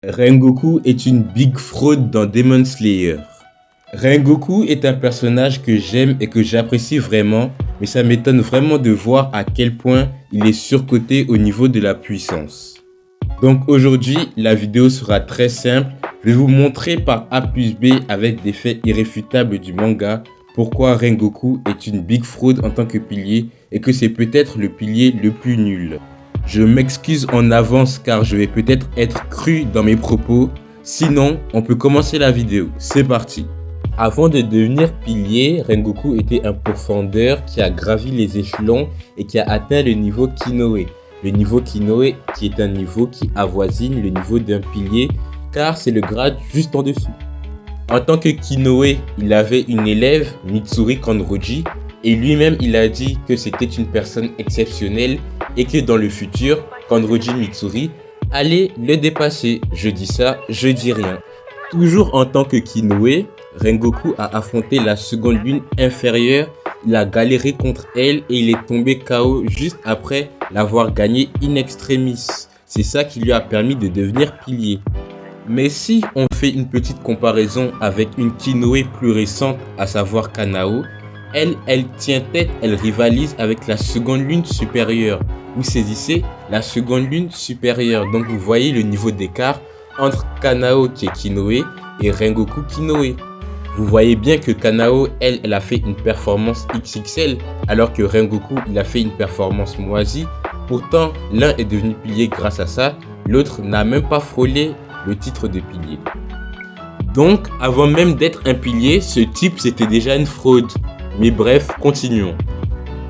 Rengoku est une big fraude dans Demon Slayer. Rengoku est un personnage que j'aime et que j'apprécie vraiment, mais ça m'étonne vraiment de voir à quel point il est surcoté au niveau de la puissance. Donc aujourd'hui, la vidéo sera très simple. Je vais vous montrer par A plus B avec des faits irréfutables du manga pourquoi Rengoku est une big fraude en tant que pilier et que c'est peut-être le pilier le plus nul. Je m'excuse en avance car je vais peut-être être cru dans mes propos. Sinon, on peut commencer la vidéo. C'est parti. Avant de devenir pilier, Rengoku était un pourfendeur qui a gravi les échelons et qui a atteint le niveau Kinoe. Le niveau Kinoe qui est un niveau qui avoisine le niveau d'un pilier car c'est le grade juste en dessous. En tant que Kinoe, il avait une élève, Mitsuri Kanroji, et lui-même il a dit que c'était une personne exceptionnelle et que dans le futur, Kanroji Mitsuri allait le dépasser. Je dis ça, je dis rien. Toujours en tant que Kinoe, Rengoku a affronté la seconde lune inférieure, il a galéré contre elle et il est tombé KO juste après l'avoir gagné in extremis. C'est ça qui lui a permis de devenir pilier. Mais si on fait une petite comparaison avec une Kinoe plus récente, à savoir Kanao, elle tient tête, elle rivalise avec la seconde lune supérieure. Vous saisissez la seconde lune supérieure. Donc vous voyez le niveau d'écart entre Kanao qui est Kinoe et Rengoku Kinoe. Vous voyez bien que Kanao, elle a fait une performance XXL alors que Rengoku, il a fait une performance moisie. Pourtant, l'un est devenu pilier grâce à ça, l'autre n'a même pas frôlé le titre de pilier. Donc, avant même d'être un pilier, ce type c'était déjà une fraude. Mais bref, continuons.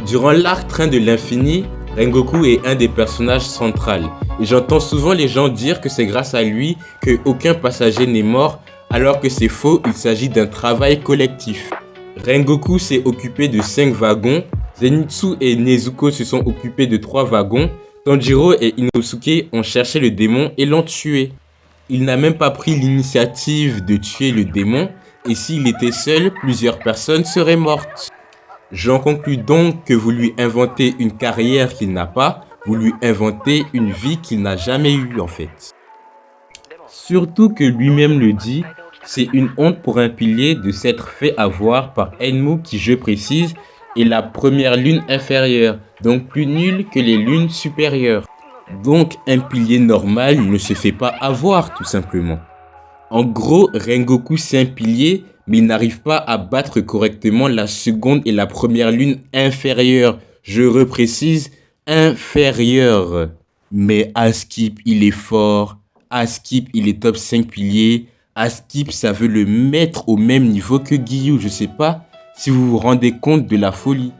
Durant l'arc Train de l'Infini, Rengoku est un des personnages centraux. Et j'entends souvent les gens dire que c'est grâce à lui qu'aucun passager n'est mort, alors que c'est faux, il s'agit d'un travail collectif. Rengoku s'est occupé de 5 wagons, Zenitsu et Nezuko se sont occupés de 3 wagons, Tanjiro et Inosuke ont cherché le démon et l'ont tué. Il n'a même pas pris l'initiative de tuer le démon, et s'il était seul, plusieurs personnes seraient mortes. J'en conclus donc que vous lui inventez une carrière qu'il n'a pas, vous lui inventez une vie qu'il n'a jamais eue en fait. Surtout que lui-même le dit, c'est une honte pour un pilier de s'être fait avoir par Enmu qui, je précise, est la première lune inférieure, donc plus nulle que les lunes supérieures. Donc un pilier normal ne se fait pas avoir tout simplement. En gros, Rengoku c'est un pilier, mais il n'arrive pas à battre correctement la seconde et la première lune inférieure. Je reprécise, inférieure. Mais Askip, il est fort. Askip, il est top 5 piliers. Askip, ça veut le mettre au même niveau que Giyu. Je sais pas si vous vous rendez compte de la folie.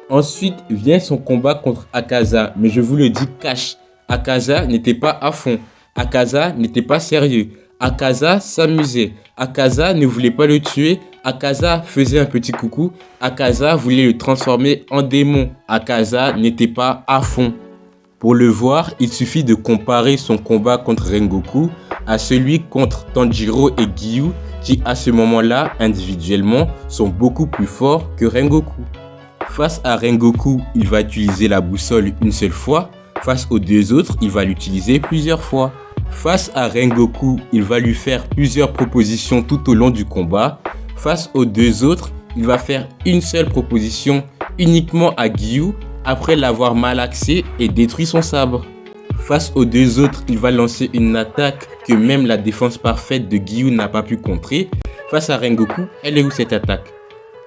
Ensuite vient son combat contre Akaza, mais je vous le dis cash, Akaza n'était pas à fond, Akaza n'était pas sérieux, Akaza s'amusait, Akaza ne voulait pas le tuer, Akaza faisait un petit coucou, Akaza voulait le transformer en démon, Akaza n'était pas à fond. Pour le voir, il suffit de comparer son combat contre Rengoku à celui contre Tanjiro et Giyu qui à ce moment-là, individuellement, sont beaucoup plus forts que Rengoku. Face à Rengoku, il va utiliser la boussole une seule fois. Face aux deux autres, il va l'utiliser plusieurs fois. Face à Rengoku, il va lui faire plusieurs propositions tout au long du combat. Face aux deux autres, il va faire une seule proposition uniquement à Giyu après l'avoir malaxé et détruit son sabre. Face aux deux autres, il va lancer une attaque que même la défense parfaite de Giyu n'a pas pu contrer. Face à Rengoku, elle est où cette attaque?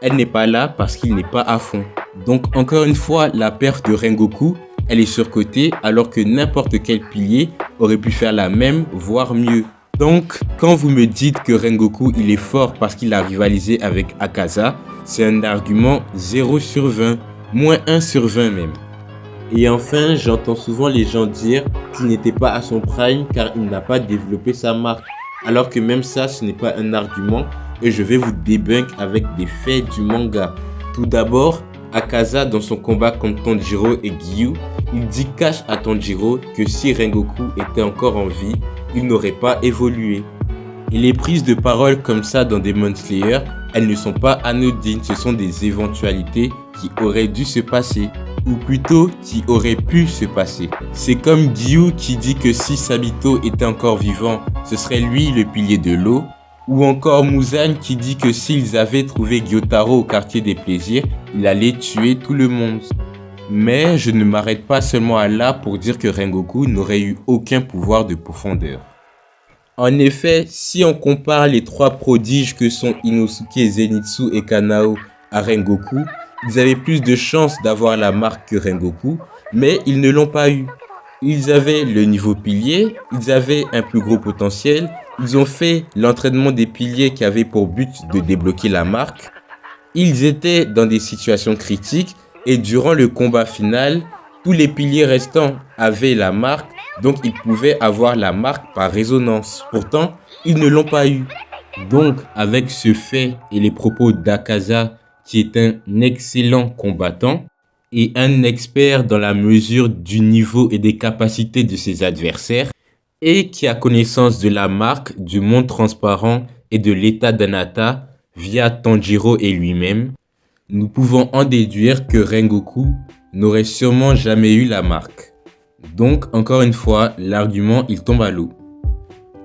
Elle n'est pas là parce qu'il n'est pas à fond. Donc encore une fois, la perf de Rengoku, elle est surcotée alors que n'importe quel pilier aurait pu faire la même, voire mieux. Donc quand vous me dites que Rengoku il est fort parce qu'il a rivalisé avec Akaza, c'est un argument 0 sur 20, moins 1 sur 20 même. Et enfin, j'entends souvent les gens dire qu'il n'était pas à son prime car il n'a pas développé sa marque. Alors que même ça, ce n'est pas un argument et je vais vous débunk avec des faits du manga. Tout d'abord, Akaza dans son combat contre Tanjiro et Giyu, il dit cash à Tanjiro que si Rengoku était encore en vie, il n'aurait pas évolué. Et les prises de parole comme ça dans Demon Slayer, elles ne sont pas anodines, ce sont des éventualités qui auraient dû se passer. ou plutôt qui aurait pu se passer. C'est comme Gyu qui dit que si Sabito était encore vivant, ce serait lui le pilier de l'eau, ou encore Muzan qui dit que s'ils avaient trouvé Gyotaro au quartier des plaisirs, il allait tuer tout le monde. Mais je ne m'arrête pas seulement à là pour dire que Rengoku n'aurait eu aucun pouvoir de profondeur. En effet, si on compare les trois prodiges que sont Inosuke, Zenitsu et Kanao à Rengoku, ils avaient plus de chances d'avoir la marque que Rengoku, mais ils ne l'ont pas eu. Ils avaient le niveau pilier, ils avaient un plus gros potentiel, ils ont fait l'entraînement des piliers qui avait pour but de débloquer la marque, ils étaient dans des situations critiques et durant le combat final, tous les piliers restants avaient la marque, donc ils pouvaient avoir la marque par résonance. Pourtant, ils ne l'ont pas eu. Donc, avec ce fait et les propos d'Akaza, qui est un excellent combattant et un expert dans la mesure du niveau et des capacités de ses adversaires, et qui a connaissance de la marque, du monde transparent et de l'état d'Anata via Tanjiro et lui-même, nous pouvons en déduire que Rengoku n'aurait sûrement jamais eu la marque. Donc, encore une fois, l'argument il tombe à l'eau.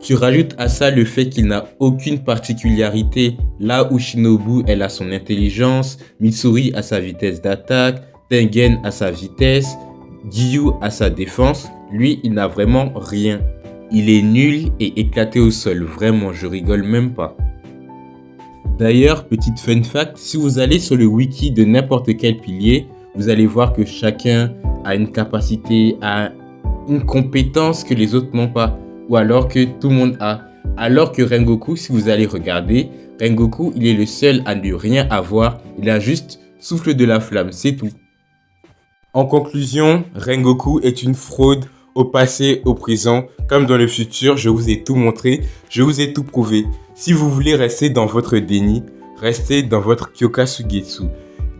Tu rajoutes à ça le fait qu'il n'a aucune particularité, là où Shinobu elle a son intelligence, Mitsuri a sa vitesse d'attaque, Tengen a sa vitesse, Gyu a sa défense, lui il n'a vraiment rien. Il est nul et éclaté au sol, vraiment je rigole même pas. D'ailleurs, petite fun fact, si vous allez sur le wiki de n'importe quel pilier, vous allez voir que chacun a une capacité, a une compétence que les autres n'ont pas. Ou alors que tout le monde a. Alors que Rengoku, si vous allez regarder, Rengoku, il est le seul à ne rien avoir. Il a juste souffle de la flamme, c'est tout. En conclusion, Rengoku est une fraude au passé, au présent, comme dans le futur. Je vous ai tout montré, je vous ai tout prouvé. Si vous voulez rester dans votre déni, restez dans votre Kyoka Sugetsu.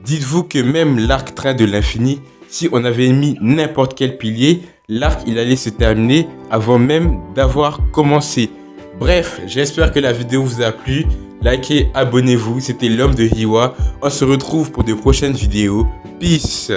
Dites-vous que même l'arc train de l'infini, si on avait mis n'importe quel pilier, l'arc il allait se terminer avant même d'avoir commencé. Bref, j'espère que la vidéo vous a plu. Likez, abonnez-vous. C'était l'homme de Hiwa. On se retrouve pour de prochaines vidéos. Peace.